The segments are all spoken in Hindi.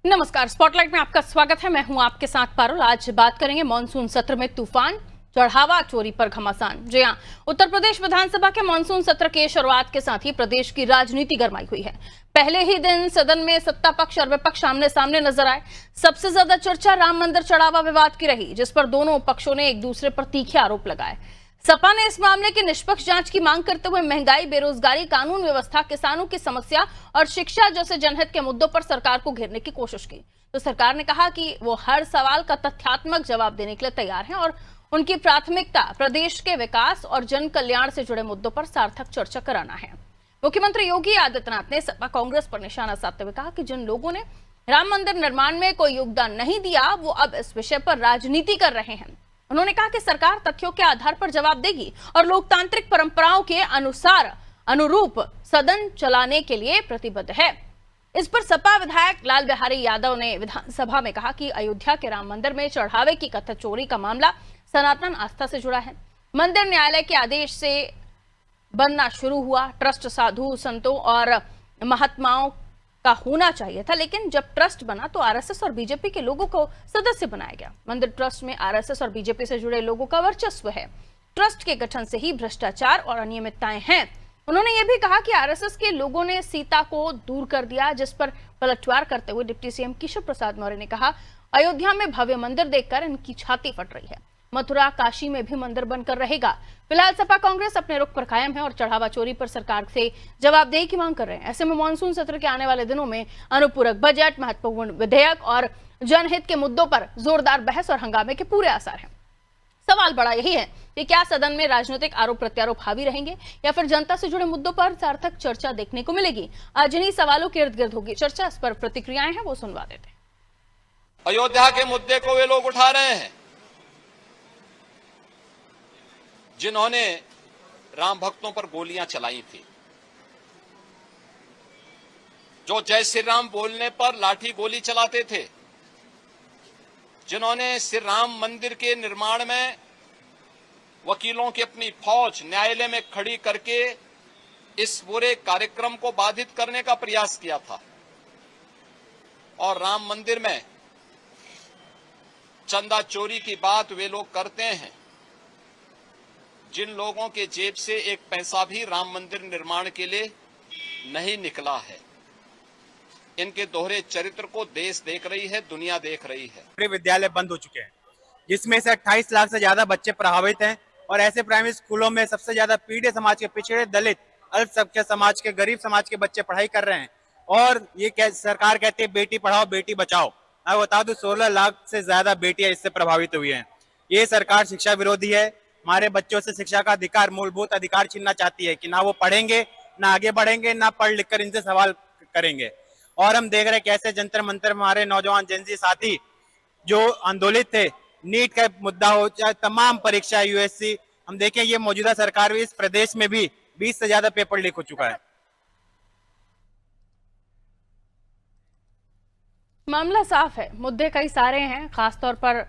नमस्कार, स्पॉटलाइट में आपका स्वागत है। मैं हूं आपके साथ पारुल। आज बात करेंगे मॉनसून सत्र में तूफान, चढ़ावा चोरी पर घमासान। जी हां, उत्तर प्रदेश विधानसभा के मॉनसून सत्र के शुरुआत के साथ ही प्रदेश की राजनीति गरमाई हुई है। पहले ही दिन सदन में सत्ता पक्ष और विपक्ष आमने सामने नजर आए। सबसे ज्यादा चर्चा राम मंदिर चढ़ावा विवाद की रही, जिस पर दोनों पक्षों ने एक दूसरे पर तीखे आरोप लगाए। सपा ने इस मामले की निष्पक्ष जांच की मांग करते हुए महंगाई, बेरोजगारी, कानून व्यवस्था, किसानों की समस्या और शिक्षा जैसे जनहित के मुद्दों पर सरकार को घेरने की कोशिश की। तो सरकार ने कहा कि वो हर सवाल का तथ्यात्मक जवाब देने के लिए तैयार है और उनकी प्राथमिकता प्रदेश के विकास और जन कल्याण से जुड़े मुद्दों पर सार्थक चर्चा कराना है। मुख्यमंत्री योगी आदित्यनाथ ने सपा कांग्रेस पर निशाना साधते हुए कहा कि जिन लोगों ने राम मंदिर निर्माण में कोई योगदान नहीं दिया, वो अब इस विषय पर राजनीति कर रहे हैं। उन्होंने कहा कि सरकार तथ्यों के आधार पर जवाब देगी और लोकतांत्रिक परंपराओं के अनुरूप सदन चलाने के लिए प्रतिबद्ध है। इस पर सपा विधायक लाल बिहारी यादव ने विधानसभा में कहा कि अयोध्या के राम मंदिर में चढ़ावे की कथित चोरी का मामला सनातन आस्था से जुड़ा है। मंदिर न्यायालय के आदेश से बनना शुरू हुआ। ट्रस्ट साधु संतों और महात्माओं का होना चाहिए था, लेकिन जब ट्रस्ट बना तो आरएसएस और बीजेपी के लोगों को सदस्य बनाया गया। मंदिर ट्रस्ट में आरएसएस और बीजेपी से जुड़े लोगों का वर्चस्व है। ट्रस्ट के गठन से ही भ्रष्टाचार और अनियमितताएं हैं। उन्होंने यह भी कहा कि आरएसएस के लोगों ने सीता को दूर कर दिया, जिस पर पलटवार करते हुए डिप्टी सीएम केशव प्रसाद मौर्य ने कहा, अयोध्या में भव्य मंदिर देखकर इनकी छाती फट रही है। मथुरा, काशी में भी मंदिर बनकर रहेगा। फिलहाल सपा कांग्रेस अपने रुख पर कायम है और चढ़ावा चोरी पर सरकार से जवाबदेही की मांग कर रहे हैं। ऐसे में मानसून सत्र के आने वाले दिनों में अनुपूरक बजट, महत्वपूर्ण विधेयक और जनहित के मुद्दों पर जोरदार बहस और हंगामे के पूरे आसार हैं। सवाल बड़ा यही है कि क्या सदन में राजनीतिक आरोप प्रत्यारोप हावी रहेंगे या फिर जनता से जुड़े मुद्दों पर सार्थक चर्चा देखने को मिलेगी। आज इन्हीं सवालों के इर्द गिर्द होगी चर्चा। इस पर प्रतिक्रियाएं हैं, वो सुनवा देते हैं। अयोध्या के मुद्दे को वे लोग उठा रहे हैं जिन्होंने राम भक्तों पर गोलियां चलाई थी, जो जय श्री राम बोलने पर लाठी गोली चलाते थे, जिन्होंने श्री राम मंदिर के निर्माण में वकीलों की अपनी फौज न्यायालय में खड़ी करके इस पूरे कार्यक्रम को बाधित करने का प्रयास किया था। और राम मंदिर में चंदा चोरी की बात वे लोग करते हैं जिन लोगों के जेब से एक पैसा भी राम मंदिर निर्माण के लिए नहीं निकला है। इनके दोहरे चरित्र को देश देख रही है, दुनिया देख रही है। पूरे विद्यालय बंद हो चुके हैं, जिसमें से 28 लाख से ज्यादा बच्चे प्रभावित हैं और ऐसे प्राइमरी स्कूलों में सबसे ज्यादा पीढ़ित समाज के, पिछड़े, दलित, अल्पसंख्यक समाज के, गरीब समाज के बच्चे पढ़ाई कर रहे हैं। और ये सरकार कहती है बेटी पढ़ाओ बेटी बचाओ। मैं बता दूं 16 लाख से ज्यादा बेटियां इससे प्रभावित हुई हैं। ये सरकार शिक्षा विरोधी है। हमारे बच्चों से शिक्षा का अधिकार, मूलभूत अधिकार छीनना चाहती है कि ना वो पढ़ेंगे, ना आगे बढ़ेंगे, ना पढ़ लिख कर इनसे सवाल करेंगे। और हम देख रहे हैं कैसे जंतर मंतर में हमारे नौजवान जेनजी साथी जो आंदोलित थे, नीट का मुद्दा हो चाहे तमाम परीक्षा, यूएससी, हम देखें ये मौजूदा सरकार भी, इस प्रदेश में भी 20 से ज्यादा पेपर लीक हो चुका है। मामला साफ है, मुद्दे कई सारे हैं। खासतौर पर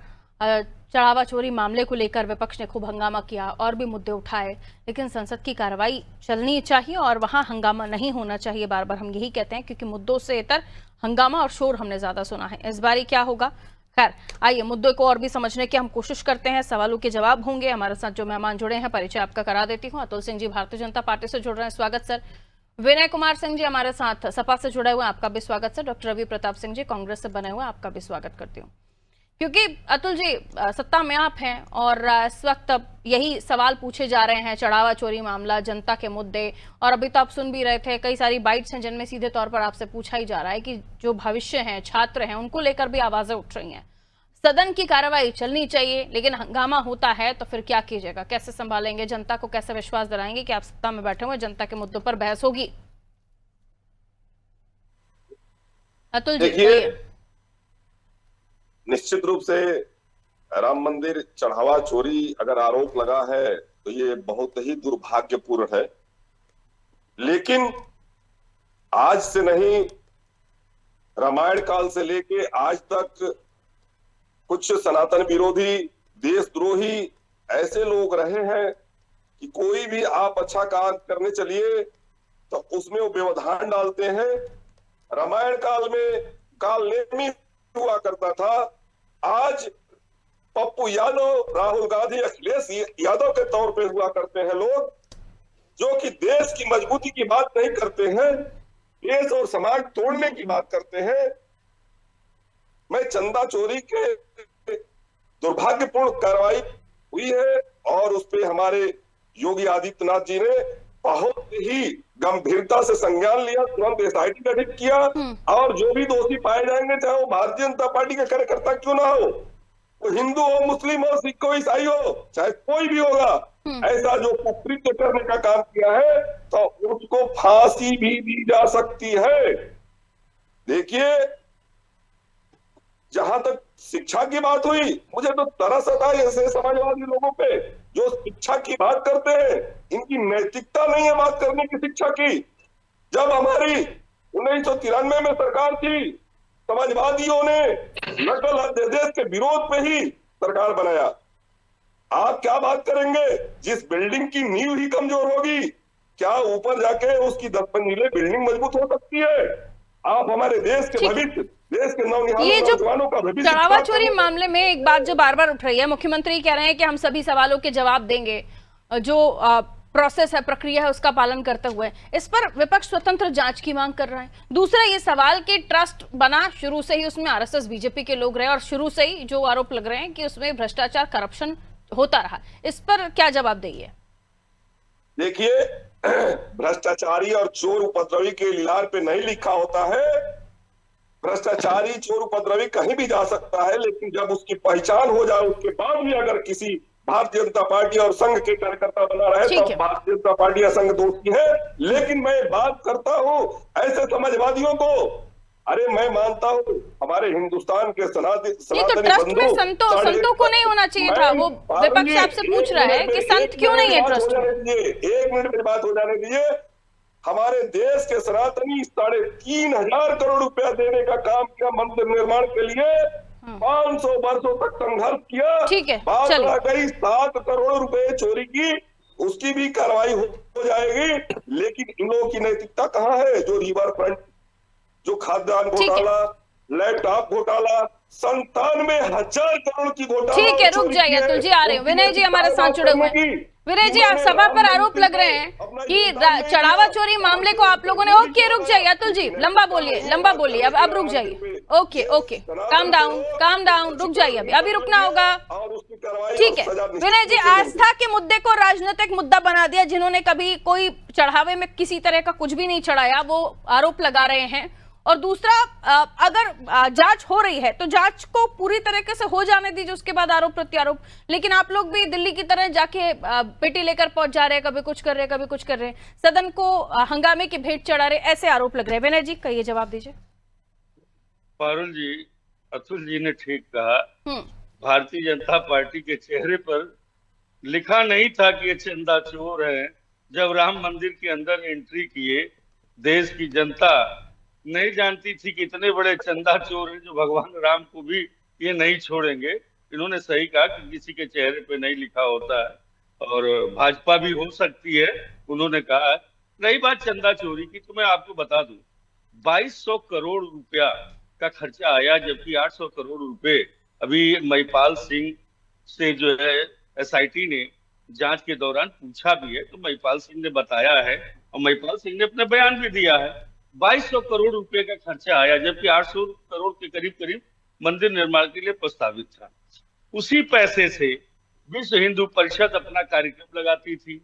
चढ़ावा चोरी मामले को लेकर विपक्ष ने खूब हंगामा किया और भी मुद्दे उठाए, लेकिन संसद की कार्रवाई चलनी चाहिए और वहां हंगामा नहीं होना चाहिए। बार बार हम यही कहते हैं, क्योंकि मुद्दों से इतर हंगामा और शोर हमने ज्यादा सुना है। इस बारी क्या होगा, खैर आइए मुद्दों को और भी समझने की हम कोशिश करते हैं। सवालों के जवाब होंगे। हमारे साथ जो मेहमान जुड़े हैं, परिचय आपका करा देती हूँ। अतुल सिंह जी भारतीय जनता पार्टी से जुड़ रहे हैं, स्वागत सर। विनय कुमार सिंह जी हमारे साथ सपा से जुड़े हुए, आपका भी स्वागत सर। डॉक्टर रवि प्रताप सिंह जी कांग्रेस से बने हुए, आपका भी स्वागत करती हूँ। क्योंकि अतुल जी सत्ता में आप हैं और इस वक्त यही सवाल पूछे जा रहे हैं, चढ़ावा चोरी मामला, जनता के मुद्दे, और अभी तो आप सुन भी रहे थे कई सारी बाइट्स हैं जिनमें सीधे तौर पर आपसे पूछा ही जा रहा है कि जो भविष्य है, छात्र हैं, उनको लेकर भी आवाजें उठ रही हैं। सदन की कार्रवाई चलनी चाहिए, लेकिन हंगामा होता है तो फिर क्या कीजिएगा, कैसे संभालेंगे, जनता को कैसे विश्वास दिलाएंगे कि आप सत्ता में बैठे हुए, जनता के मुद्दों पर बहस होगी। अतुल जी निश्चित रूप से राम मंदिर चढ़ावा चोरी अगर आरोप लगा है तो ये बहुत ही दुर्भाग्यपूर्ण है। लेकिन आज से नहीं, रामायण काल से लेके आज तक कुछ सनातन विरोधी, देशद्रोही ऐसे लोग रहे हैं कि कोई भी आप अच्छा काम करने चलिए तो उसमें वो व्यवधान डालते हैं। रामायण काल में कालनेमी हुआ करता था, आज पप्पू यादव, राहुल गांधी, अखिलेश यादव के तौर पे हुआ करते हैं लोग, जो कि देश की मजबूती की बात नहीं करते हैं, देश और समाज तोड़ने की बात करते हैं। मैं चंदा चोरी के दुर्भाग्यपूर्ण कार्रवाई हुई है और उस पे हमारे योगी आदित्यनाथ जी ने बहुत ही गंभीरता से संज्ञान लिया, तुरंत एसआईटी गठित किया और जो भी दोषी पाए जाएंगे, चाहे वो भारतीय जनता पार्टी के कार्यकर्ता क्यों ना हो, वो हिंदू हो, मुस्लिम हो, सिख हो, ईसाई हो, चाहे कोई भी होगा, ऐसा जो कुकृत्य करने का काम किया है तो उसको फांसी भी दी जा सकती है। देखिए, जहां तक शिक्षा की बात हुई, मुझे तो तरस आता है ऐसे समाजवादी लोगों पे जो शिक्षा की बात करते हैं। इनकी नैतिकता नहीं है बात करने की शिक्षा की। जब हमारी 1993 में सरकार थी, समाजवादियों ने नकल अध्यादेश के विरोध में ही सरकार बनाया। आप क्या बात करेंगे? जिस बिल्डिंग की नींव ही कमजोर होगी, क्या ऊपर जाके उसकी 10 मंजिले बिल्डिंग मजबूत हो सकती है? आप हमारे देश के भविष्य, देश के ये जो नौजवानों का भविष्य, चढ़ावा चोरी मामले में एक बात जो बार बार उठ रही है, मुख्यमंत्री कह रहे हैं कि हम सभी सवालों के जवाब देंगे, जो प्रोसेस है, प्रक्रिया है, उसका पालन करते हुए। इस पर विपक्ष स्वतंत्र जांच की मांग कर रहा है। दूसरा ये सवाल कि ट्रस्ट बना, शुरू से ही उसमें आरएसएस बीजेपी के लोग रहे और शुरू से ही जो आरोप लग रहे हैं कि उसमें भ्रष्टाचार, करप्शन होता रहा, इस पर क्या जवाब देंगे? देखिए, भ्रष्टाचारी और चोर उपद्रवी के लिलार पे नहीं लिखा होता है। भ्रष्टाचारी, चोर, उपद्रवी कहीं भी जा सकता है, लेकिन जब उसकी पहचान हो जाए, उसके बाद भी अगर किसी भारतीय जनता पार्टी और संघ के कार्यकर्ता बना रहे तो भारतीय जनता पार्टी या संघ दोषी है। लेकिन मैं बात करता हूं ऐसे समाजवादियों को, अरे मैं मानता हूं हमारे हिंदुस्तान के सनातनी बंधु, संतों को नहीं होना चाहिए था। वो विपक्ष आपसे पूछ रहा है कि संत क्यों नहीं है ट्रस्ट में? 1 मिनट में बात हो जाने दीजिए। हमारे देश के सनातनी 3,500 करोड़ रुपया देने का काम किया मंदिर निर्माण के लिए, 500 वर्षों तक संघर्ष किया। ठीक है, बात आ गई 7 करोड़ रुपए चोरी की, उसकी भी कार्रवाई हो जाएगी। लेकिन इन लोगों की नैतिकता कहाँ है? जो रिवर फ्रंट, जो खाद्यान्न घोटाला, लैपटॉप घोटाला, 97,000 करोड़ की घोटाला। ठीक है, रुक जाइए अतुल जी, आ रहे हैं। विनय जी हमारे साथ जुड़े हुए हैं। विनय जी, आप सभा पर आरोप लग रहे हैं कि चढ़ावा चोरी मामले को आप लोगों ने, ओके रुक जाइए अतुल जी, लंबा बोलिए, अब रुक जाइए। ओके, काम डाउन, रुक जाइए, अभी रुकना होगा। ठीक है विनय जी, आस्था के मुद्दे को राजनीतिक मुद्दा बना दिया। जिन्होंने कभी कोई चढ़ावे में किसी तरह का कुछ भी नहीं चढ़ाया, वो आरोप लगा रहे हैं। और दूसरा, अगर जांच हो रही है तो जांच को पूरी तरीके से हो जाने दीजिए, उसके बाद आरोप प्रत्यारोप। लेकिन आप लोग भी दिल्ली की तरह जाके पेटी लेकर पहुंच जा रहे हैं, कभी कुछ कर रहे हैं, सदन को हंगामे की भेंट चढ़ा रहे, ऐसे आरोप लग रहे हैं। विनय जी, कहिए, जवाब दीजिए। पारुल जी, अतुल जी ने ठीक कहा। भारतीय जनता पार्टी के चेहरे पर लिखा नहीं था कि ये चंदा चोर है। जब राम मंदिर के अंदर एंट्री किए, देश की जनता नहीं जानती थी कि इतने बड़े चंदा चोर हैं जो भगवान राम को भी ये नहीं छोड़ेंगे। इन्होंने सही कहा कि किसी के चेहरे पे नहीं लिखा होता है और भाजपा भी हो सकती है, उन्होंने कहा। रही बात चंदा चोरी की, तो मैं आपको बता दूं 2200 करोड़ रुपया का खर्चा आया, जबकि 800 करोड़ रुपए अभी महिपाल सिंह से जो है एसआईटी ने जांच के दौरान पूछा भी है, तो महिपाल सिंह ने बताया है और महिपाल सिंह ने अपने बयान भी दिया है। 2200 करोड़ रुपए का खर्चा आया, जबकि 800 करोड़ के करीब मंदिर निर्माण के लिए प्रस्तावित था। उसी पैसे से विश्व हिंदू परिषद अपना कार्यक्रम लगाती थी।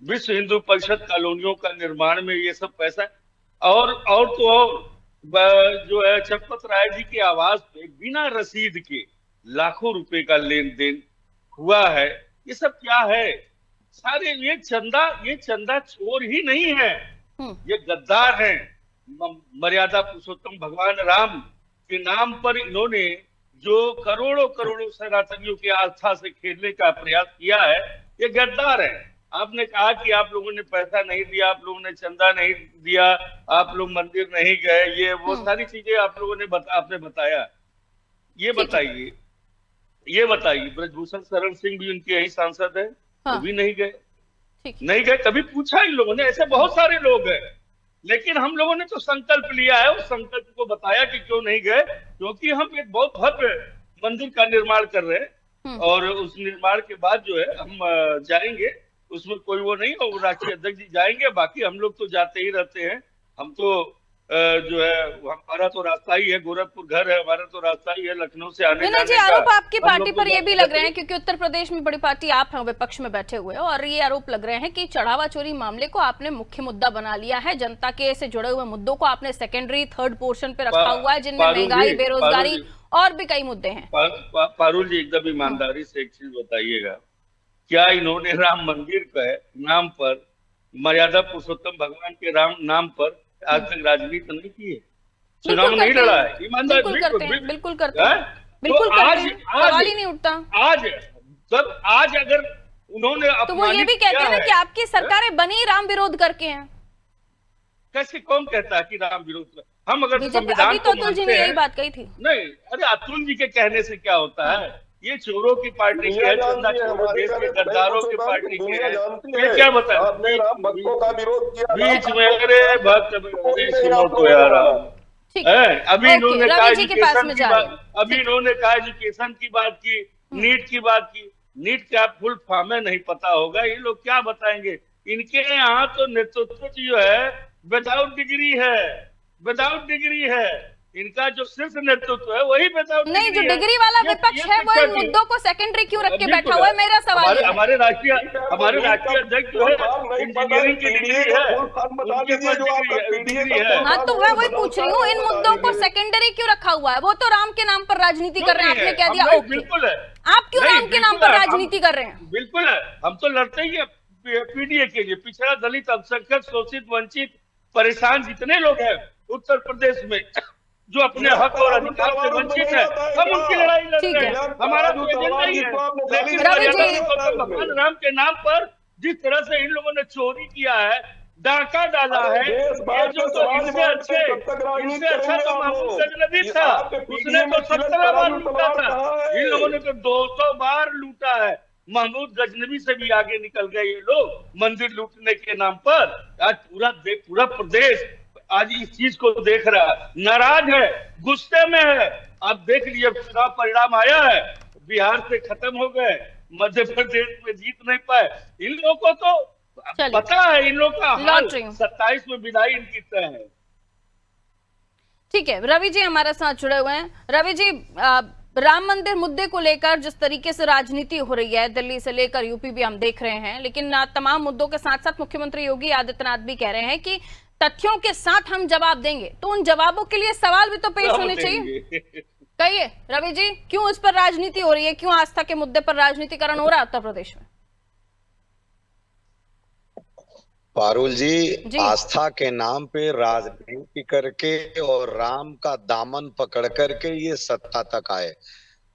विश्व हिंदू परिषद कॉलोनियों का निर्माण में ये सब पैसा, और तो और जो है चंपत राय जी के आवास पे बिना रसीद के लाखों रुपए का लेन देन हुआ है। ये सब क्या है? सारे ये चंदा चोर ही नहीं है, ये गद्दार हैं। मर्यादा पुरुषोत्तम भगवान राम के नाम पर इन्होंने जो करोड़ों सनातनियों की आस्था से खेलने का प्रयास किया है, ये गद्दार है। आपने कहा कि आप लोगों ने पैसा नहीं दिया, आप लोगों ने चंदा नहीं दिया, आप लोग मंदिर नहीं गए, ये वो सारी चीजें आप लोगों ने आपने बताया। ये बताइए ब्रजभूषण शरण सिंह भी उनके यही सांसद है, वो भी नहीं गए। कभी पूछा इन लोगों ने? ऐसे बहुत सारे लोग हैं लेकिन हम लोगों ने तो संकल्प लिया है, उस संकल्प को बताया कि क्यों नहीं गए, क्योंकि हम एक बहुत भव्य मंदिर का निर्माण कर रहे हैं और उस निर्माण के बाद जो है हम जाएंगे, उसमें कोई वो नहीं, और राष्ट्रीय अध्यक्ष जी जाएंगे, बाकी हम लोग तो जाते ही रहते हैं। हम तो जो है हमारा तो रास्ता ही है, गोरखपुर घर है हमारा, तो रास्ता ही है लखनऊ से आने विनय जी, जाने का। आरोप आपकी पार्टी पर ये भी लग रहे हैं, क्योंकि उत्तर प्रदेश में बड़ी पार्टी आप हैं, विपक्ष में बैठे हुए, और ये आरोप लग रहे हैं कि चढ़ावा चोरी मामले को आपने मुख्य मुद्दा बना लिया है, जनता के से जुड़े हुए मुद्दों को आपने सेकेंडरी थर्ड पोर्शन पे रखा हुआ है, जिनमें महंगाई, बेरोजगारी और भी कई मुद्दे हैं। पारुल जी, एकदम ईमानदारी से एक चीज बताइएगा, क्या इन्होंने राम मंदिर के नाम पर, मर्यादा पुरुषोत्तम भगवान के नाम पर आज तक राजनीति नहीं की है, चुनाव नहीं लड़ा है? ईमानदार बिल्कुल करते हैं, बिल्कुल करते हैं, तो बिल्कुल करते हैं, सवाल ही नहीं उठता। आज अगर उन्होंने तो वो ये भी कहते हैं ना कि आपकी सरकारें बनी राम विरोध करके हैं। कैसे कौन कहता है कि राम विरोध? हम अगर संविधान अभी तो अतुल जी ने यही बात कही थी। नहीं, अरे अतुल जी के कहने से क्या होता है? ये चोरों की पार्टी की है, चंदा चोरों, देश के गद्दारों की पार्टी की है। ये क्या बताया? भक्तों का विरोध किया बीच में अरे भक्त सुनो तो यार, अभी इन्होंने कहा एजुकेशन की बात, अभी इन्होंने कहा एजुकेशन की बात की, नीट की बात की। नीट का फुल फॉर्म है नहीं पता होगा, ये लोग क्या बताएंगे? इनके यहाँ तो नेतृत्व जो है विदाउट डिग्री है, विदाउट डिग्री है। इनका जो शीर्ष नेतृत्व है वही विदाउट नहीं, जो डिग्री वाला विपक्ष है वो इन मुद्दों को सेकेंडरी क्यों रख के बैठा हुआ है? मेरा सवाल है। हमारे राष्ट्रीय अध्यक्ष जो है इंजीनियरिंग की डिग्री है, हाँ, तो मैं वही पूछ रही हूँ, इन मुद्दों को सेकेंडरी क्यों रखा हुआ है? वो तो राम के नाम पर राजनीति कर रहे हैं, आपने कह दिया। बिल्कुल है, आप क्यों राम के नाम पर राजनीति कर रहे हैं? बिल्कुल है, हम तो लड़ते ही है पीडीए के लिए। पिछड़ा, दलित, अल्पसंख्यक, शोषित, वंचित, परेशान जितने लोग हैं उत्तर प्रदेश में जो अपने हक और अधिकार से वंचित है, हम उनकी लड़ाई लड़ रहे हैं। हमारा तो एजेंडा ही है। लेकिन भगवान राम के नाम पर जिस तरह से इन लोगों ने चोरी किया है, डाका डाला है, ये जो तो इनसे अच्छा तो महमूद गजनबी था, उसने तो 17 बार लूटा था। इन लोगों ने तो 200 बार लूटा है। महमूद गजनबी से भी आगे निकल गए ये लोग मंदिर लूटने के नाम पर। आज पूरा प्रदेश आज इस चीज को देख रहा है, नाराज है, गुस्से में है। आप देख लीजिए, चुनाव परिणाम आया है, बिहार से खत्म हो गए, मध्य प्रदेश में जीत नहीं पाए। इन लोगों को तो पता है, इन लोगों का हाल 27 में विदाई इनकी तय है। ठीक है, रवि जी हमारे साथ जुड़े हुए हैं। रवि जी, राम मंदिर मुद्दे को लेकर जिस तरीके से राजनीति हो रही है, दिल्ली से लेकर यूपी भी हम देख रहे हैं, लेकिन तमाम मुद्दों के साथ साथ मुख्यमंत्री योगी आदित्यनाथ भी कह रहे हैं कि तथ्यों के साथ हम जवाब देंगे, तो उन जवाबों के लिए सवाल भी तो पेश होने चाहिए। कहिए रवि जी, क्यों इस पर राजनीति हो रही है? क्यों आस्था के मुद्दे पर राजनीतिकरण हो रहा है उत्तर प्रदेश में? पारुल जी, आस्था के नाम पे राजनीति करके और राम का दामन पकड़ करके ये सत्ता तक आए,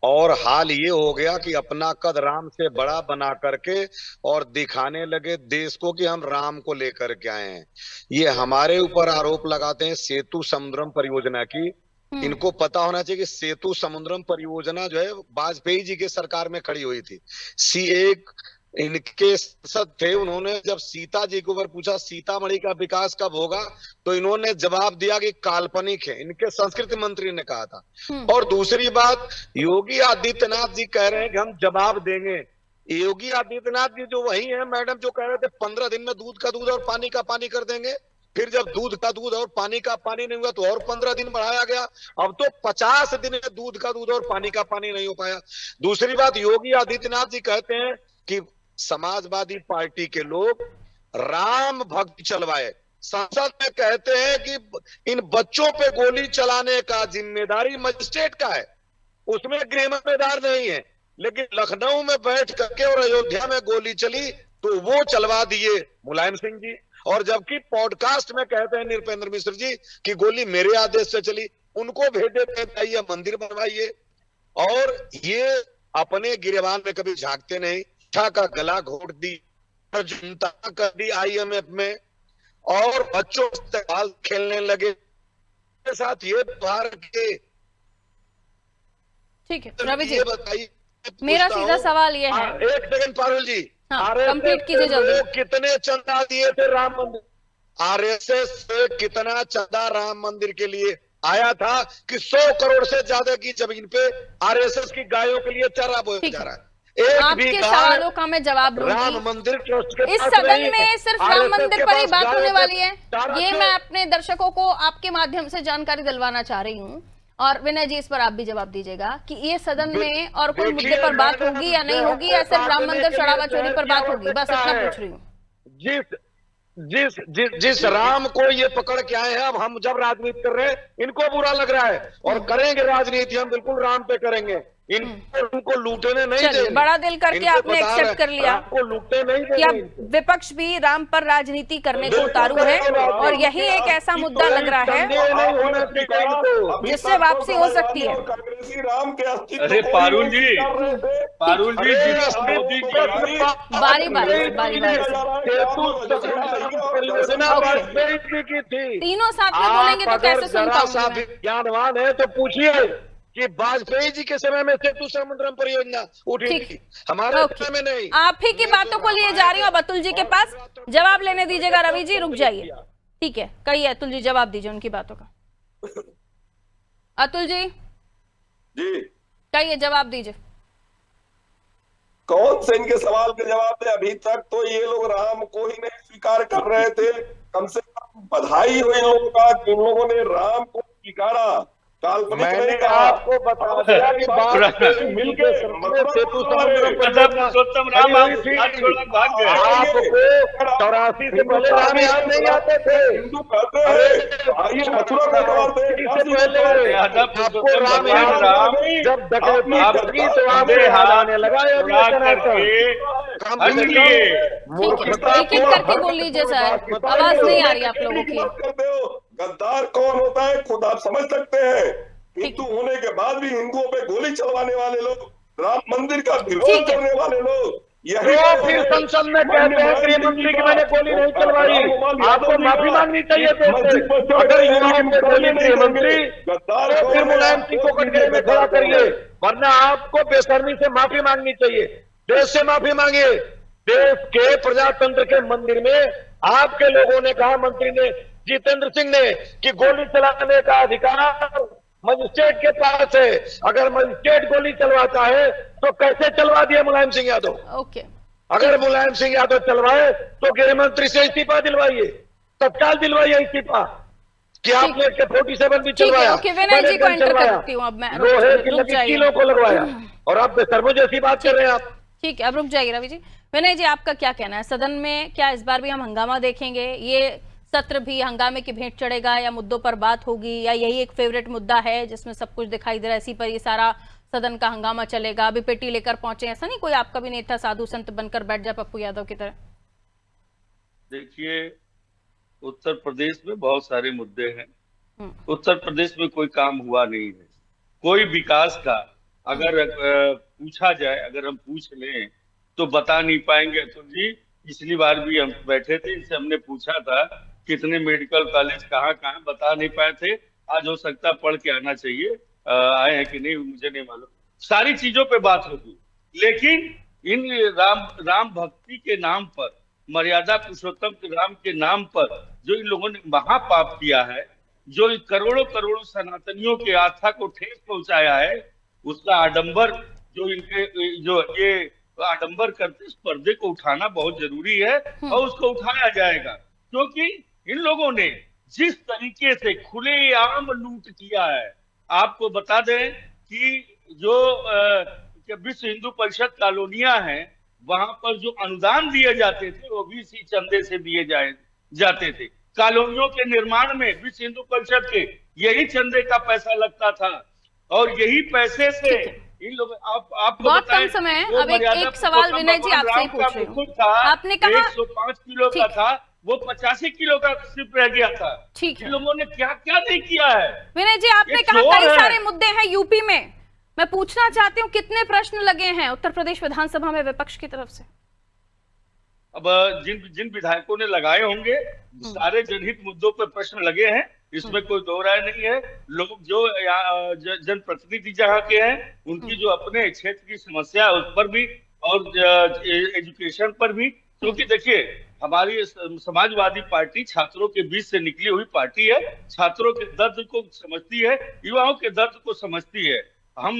और हाल ये हो गया कि अपना कद राम से बड़ा बना करके और दिखाने लगे देश को कि हम राम को लेकर के आए हैं। ये हमारे ऊपर आरोप लगाते हैं सेतु समुद्रम परियोजना की। इनको पता होना चाहिए कि सेतु समुद्रम परियोजना जो है वाजपेयी जी के सरकार में खड़ी हुई थी। इनके सांसद थे, उन्होंने जब सीता जी के ऊपर पूछा सीतामढ़ी का विकास कब होगा, तो इन्होंने जवाब दिया कि काल्पनिक है। इनके संस्कृति मंत्री ने कहा था। और दूसरी बात, योगी आदित्यनाथ जी कह रहे हैं कि हम जवाब देंगे। योगी आदित्यनाथ जी जो वही है मैडम जो कह रहे थे 15 दिन में दूध का दूध और पानी का पानी कर देंगे। फिर जब दूध का दूध और पानी का पानी नहीं हुआ तो और 15 दिन बढ़ाया गया। अब तो 50 दिन में दूध का दूध और पानी का पानी नहीं हो पाया। दूसरी बात, योगी आदित्यनाथ जी कहते हैं कि समाजवादी पार्टी के लोग राम भक्त चलवाए। संसद में कहते हैं कि इन बच्चों पे गोली चलाने का जिम्मेदारी मजिस्ट्रेट का है, उसमें गृह जिम्मेदार नहीं है। लेकिन लखनऊ में बैठ करके और अयोध्या में गोली चली तो वो चलवा दिए मुलायम सिंह जी। और जबकि पॉडकास्ट में कहते हैं नृपेंद्र मिश्र जी कि गोली मेरे आदेश से चली, उनको भेजे जाइए मंदिर बनवाइए। और ये अपने गिरेबान में कभी झांकते नहीं। का गला घोट दी, जनता कर दी IMF में, और बच्चों से बाल खेलने लगे के साथ ये व्यवहार के। ठीक है रवि जी, बताइए, मेरा सीधा सवाल ये है। एक सेकंड पारुल जी, कंप्लीट कीजिए जल्दी। कितने चंदा दिए थे राम मंदिर? आरएसएस से कितना चंदा राम मंदिर के लिए आया था कि 100 करोड़ से ज्यादा की जमीन पे आरएसएस की गायों के लिए चारा बोया जा रहा है। एक भी आपके गाय सवालों का मैं जवाब राम दूंगी। मंदिर ट्रस्ट के इस पास सदन नहीं है। में सिर्फ राम RSS मंदिर के पर ही पास बात गायों होने का वाली है, चारा ये क्यों? मैं अपने दर्शकों को आपके माध्यम से जानकारी दिलवाना चाह रही हूँ। और विनय जी, इस पर आप भी जवाब दीजिएगा कि ये सदन में और कोई मुद्दे पर बात होगी या नहीं होगी, या सिर्फ राम मंदिर चढ़ावा चोरी पर बात होगी, बस इतना पूछ रही हूँ। जिस राम को ये पकड़ के आए हैं, अब हम जब राजनीति कर रहे हैं इनको बुरा लग रहा है और करेंगे राजनीति हम बिल्कुल राम पे करेंगे। इनको लूटने नहीं चलिए, देंगे। बड़ा दिल करके इनको आपने बता एक्सेप्ट रहे कर लिया राम को लूटने नहीं कि अब देंगे। विपक्ष भी राम पर राजनीति करने को उतारू है, और यही एक ऐसा मुद्दा लग रहा है नहीं होना चाहिए इनको। जिससे वापसी हो सकती है। कांग्रेसी राम के अस्तित्व अरे को पारुल ही जी, कर रहे थे। पारुल जी, अरे जिस मोदी जी बारी बारी से की थी। तीनों साथ में बोलेंगे तो कैसे सुन पाऊंगी मैं? ज्ञानवान है तो पूछिए कि वाजपेयी जी के समय में सेतु समुद्रम परियोजना उठी ठीक। थी, हमारे ओके। समय में नहीं। आप ही की बातों को लिए जा रही हूँ अब अतुल जी के पास, जवाब लेने दीजिएगा। रवि जी रुक जाइए, ठीक है, कहिए अतुल जी, जवाब दीजिए उनकी बातों का। अतुल जी जी, कहिए, जवाब दीजिए। कौन से इनके सवाल के जवाब दे? अभी तक तो ये लोग राम को ही नहीं स्वीकार कर रहे थे। कम से कम बधाई हुई इन लोगों का कि इन लोगों ने राम को स्वीकारा, काल्पनिक मैंने नहीं कहा। आपको बता दिया कि बात मिलकर सेतु समुद्रम पुरुषोत्तम राम हुई थी। हाथ छोड़ा भाग गए। आपको 84 से पहले राम याद नहीं आते थे। हिंदू कहते हैं आइए मथुरा का सवाल दें, काशी का सवाल दें। आपको राम याद राम जब डकैती आप करी तो आपको याद आने लगा ये उड़ा करके हट लिए। ठीक है, एक एक करके बोल लीजिए सर, आवाज नहीं आ रही आप लोगों की। बात करते हो, गद्दार कौन होता है खुद आप समझ सकते हैं। हिंदू होने के बाद भी हिंदुओं पे गोली चलवाने वाले लोग, राम मंदिर का विरोध ठीक है। करने वाले लोग, यही तो फिर संसद में कहते हैं गृह मंत्री की मैंने गोली नहीं चलवाई, आपको माफी मांगनी चाहिए थे। अगर युवाओं में गोली गृह मंत्री तो फिर मुलायम सिंह को कटघरे में खड़ा करिए, वरना आपको बेशर्मी से माफी मांगनी चाहिए। देश से माफी मांगिए। देश के प्रजातंत्र के मंदिर में आपके लोगों ने कहा, मंत्री ने, जितेंद्र सिंह ने, कि गोली चलाने का अधिकार मजिस्ट्रेट के पास है। अगर मजिस्ट्रेट गोली चलवाता है तो कैसे चलवा दिया मुलायम सिंह यादव? ओके, अगर मुलायम सिंह यादव चलवाए तो गृह मंत्री से इस्तीफा दिलवाइए, तत्काल दिलवाइए इस्तीफा कि आपने AK-47 भी ठीक है, चलवाया, ओके, विनय जी को गन एंटर चलवाया, करती हूँ अब मैं। लोहे की रुक लगी जाइए। कीलों को लगवाया, और आप बेशर्मो जैसी बात कर रहे हैं आप। ठीक है, अब रुक जाइए रवि जी। विनय जी, आपका क्या कहना है, सदन में क्या इस बार भी हम हंगामा देखेंगे? ये सत्र भी हंगामे की भेंट चढ़ेगा, या मुद्दों पर बात होगी, या यही एक फेवरेट मुद्दा है जिसमें सब कुछ दिखाई दे रहा है, इसी पर ये सारा सदन का हंगामा चलेगा? अभी पेटी लेकर पहुंचे, ऐसा नहीं कोई आपका भी नेता साधु संत बनकर बैठ जाए पप्पू यादव की तरह? देखिए, उत्तर प्रदेश में बहुत सारे मुद्दे हैं। उत्तर प्रदेश में कोई काम हुआ नहीं है, कोई विकास का अगर पूछा जाए, अगर हम पूछ लें तो बता नहीं पाएंगे। अतुल जी, पिछली बार भी हम बैठे थे, इनसे हमने पूछा था कितने मेडिकल कॉलेज कहाँ कहाँ, बता नहीं पाए थे। आज हो सकता है पढ़ के आना चाहिए, आए हैं कि नहीं मुझे नहीं मालूम। सारी चीजों पे बात होगी, लेकिन इन राम भक्ति के नाम पर, मर्यादा पुरुषोत्तम राम के नाम पर जो इन लोगों ने महापाप किया है, जो करोड़ों करोड़ों सनातनियों की आस्था को ठेस पहुंचाया है, उसका आडंबर जो इनके जो ये आडंबर करते, इस पर्दे को उठाना बहुत जरूरी है, और उसको उठाया जाएगा। क्योंकि इन लोगों ने जिस तरीके से खुलेआम लूट किया है, आपको बता दें कि जो विश्व हिंदू परिषद कॉलोनियां हैं, वहां पर जो अनुदान दिए जाते थे वो ओबीसी चंदे से दिए जाते थे। कॉलोनियों के निर्माण में विश्व हिंदू परिषद के यही चंदे का पैसा लगता था, और यही पैसे से इन लोग आपको बहुत कम समय है, अब एक सवाल विनय जी आपसे ही पूछ रही हूँ। आपने कहा 105 किलो का था, वो 85 किलो का सिर्फ रह गया था। ठीक है, इन लोगों ने क्या क्या नहीं किया है। विनय जी, आपने कहा कई सारे मुद्दे हैं यूपी में, मैं पूछना चाहती हूँ कितने प्रश्न लगे हैं उत्तर प्रदेश विधानसभा में विपक्ष की तरफ से? अब जिन विधायकों ने लगाए होंगे, सारे जनहित मुद्दों पर प्रश्न लगे हैं, इसमें कोई दो राय नहीं है। लोग जो जनप्रतिनिधि जहाँ के हैं, उनकी जो अपने क्षेत्र की समस्या है उस पर भी, और एजुकेशन पर भी, क्योंकि देखिए हमारी समाजवादी पार्टी छात्रों के बीच से निकली हुई पार्टी है, छात्रों के दर्द को समझती है, युवाओं के दर्द को समझती है। हम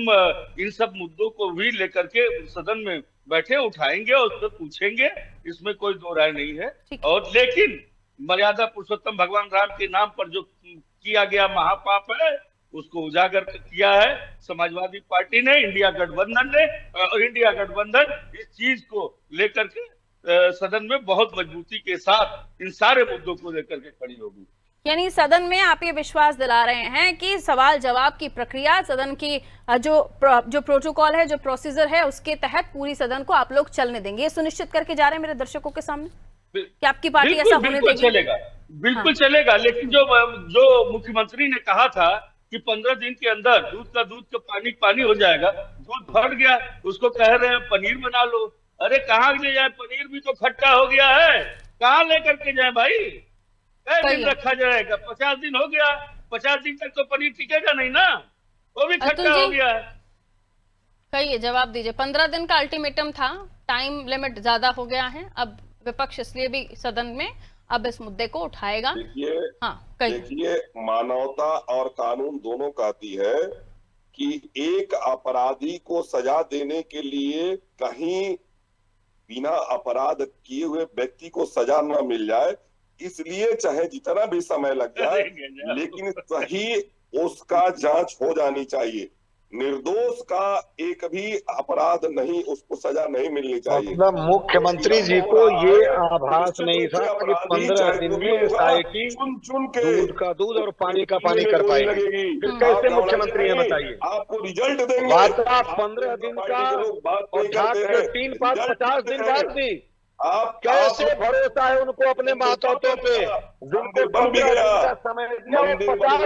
इन सब मुद्दों को भी लेकर के सदन में बैठे उठाएंगे और उसको पूछेंगे, इसमें कोई दो राय नहीं है। और लेकिन मर्यादा पुरुषोत्तम भगवान राम के नाम पर जो किया गया महापाप है, उसको उजागर किया है समाजवादी पार्टी ने, इंडिया गठबंधन ने, और इंडिया गठबंधन इस चीज को लेकर के सदन में बहुत मजबूती के साथ इन सारे मुद्दों को लेकर के खड़ी होगी। यानी सदन में आप ये विश्वास दिला रहे हैं कि सवाल जवाब की प्रक्रिया, सदन की जो प्रोटोकॉल है, जो प्रोसीजर है, उसके तहत पूरी सदन को आप लोग चलने देंगे, ये सुनिश्चित करके जा रहे हैं मेरे दर्शकों के सामने कि आपकी पार्टी ऐसा होने देगी? चलेगा, बिल्कुल चलेगा। लेकिन जो मुख्यमंत्री ने कहा था कि 15 दिन के अंदर दूध का पानी हो जाएगा, दूध भर गया, उसको कह रहे हैं पनीर बना लो। अरे कहाँ ले जाए, पनीर भी तो खट्टा हो गया है, कहाँ लेकर के जाए भाई? कई दिन रखा जाएगा? 50 दिन हो गया, 50 दिन तक तो पनीर टिकेगा नहीं ना, वो भी खट्टा हो गया है। कहिए, जवाब दीजिए। 15 दिन का अल्टीमेटम था, टाइम लिमिट ज्यादा हो गया है, अब विपक्ष इसलिए भी सदन में अब इस मुद्दे को उठाएगा। देखिए, मानवता और कानून दोनों कहती है कि एक अपराधी को सजा देने के लिए कहीं बिना अपराध किए हुए व्यक्ति को सजा न मिल जाए, इसलिए चाहे जितना भी समय लग जाए, लेकिन सही उसका जांच हो जानी चाहिए। निर्दोष का एक भी अपराध नहीं, उसको सजा नहीं मिलनी चाहिए। मतलब मुख्यमंत्री जी को ये आभास नहीं था कि 15 दिन में सोसाइटी चुन के दूध का दूध और पानी का पानी कर पाएगी। फिर कैसे मुख्यमंत्री है बताइए? आपको रिजल्ट देंगे। बात आप 15 दिन का और 3 5 50 दिन बाद भी आप कैसे भरोसा है उनको अपने मातहतों पे?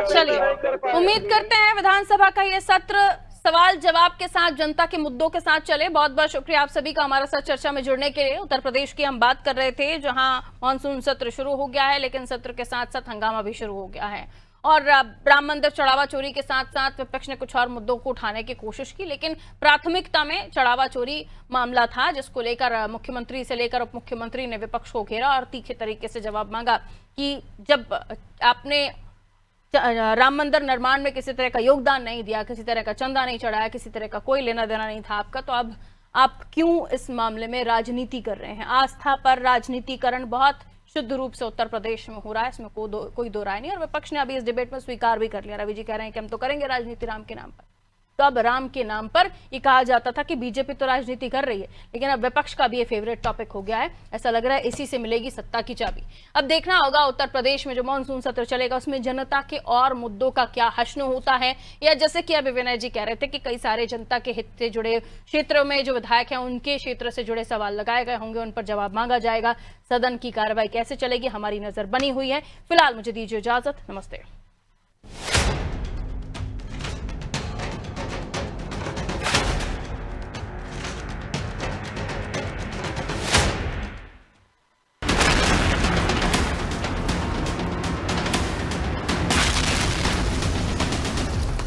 चलिए, उम्मीद करते हैं विधानसभा का ये सत्र सवाल जवाब के साथ, जनता के मुद्दों के साथ चले। बहुत बहुत शुक्रिया आप सभी का हमारे साथ चर्चा में जुड़ने के लिए। उत्तर प्रदेश की हम बात कर रहे थे, जहां मानसून सत्र शुरू हो गया है, लेकिन सत्र के साथ साथ हंगामा भी शुरू हो गया है और राम मंदिर चढ़ावा चोरी के साथ साथ विपक्ष ने कुछ और मुद्दों को उठाने की कोशिश की, लेकिन प्राथमिकता में चढ़ावा चोरी मामला था, जिसको लेकर मुख्यमंत्री से लेकर उप मुख्यमंत्री ने विपक्ष को घेरा और तीखे तरीके से जवाब मांगा कि जब आपने राम मंदिर निर्माण में किसी तरह का योगदान नहीं दिया, किसी तरह का चंदा नहीं चढ़ाया, किसी तरह का कोई लेना देना नहीं था आपका, तो अब आप क्यों इस मामले में राजनीति कर रहे हैं? आस्था पर राजनीतिकरण बहुत शुद्ध रूप से उत्तर प्रदेश में हो रहा है, इसमें कोई दो राय नहीं। और विपक्ष ने अभी इस डिबेट में स्वीकार भी कर लिया। रवि जी कह रहे हैं कि हम तो करेंगे राजनीति राम के नाम पर। तो अब राम के नाम पर ये कहा जाता था कि बीजेपी तो राजनीति कर रही है, लेकिन अब विपक्ष का भी ये फेवरेट टॉपिक हो गया है। ऐसा लग रहा है इसी से मिलेगी सत्ता की चाबी। अब देखना होगा उत्तर प्रदेश में जो मानसून सत्र चलेगा उसमें जनता के और मुद्दों का क्या हश्न होता है, या जैसे कि अभी विनय जी कह रहे थे कि कई सारे जनता के हित से जुड़े क्षेत्रों में जो विधायक हैं उनके क्षेत्र से जुड़े सवाल लगाए गए होंगे, उन पर जवाब मांगा जाएगा। सदन की कार्रवाई कैसे चलेगी, हमारी नजर बनी हुई है। फिलहाल मुझे दीजिए इजाजत, नमस्ते।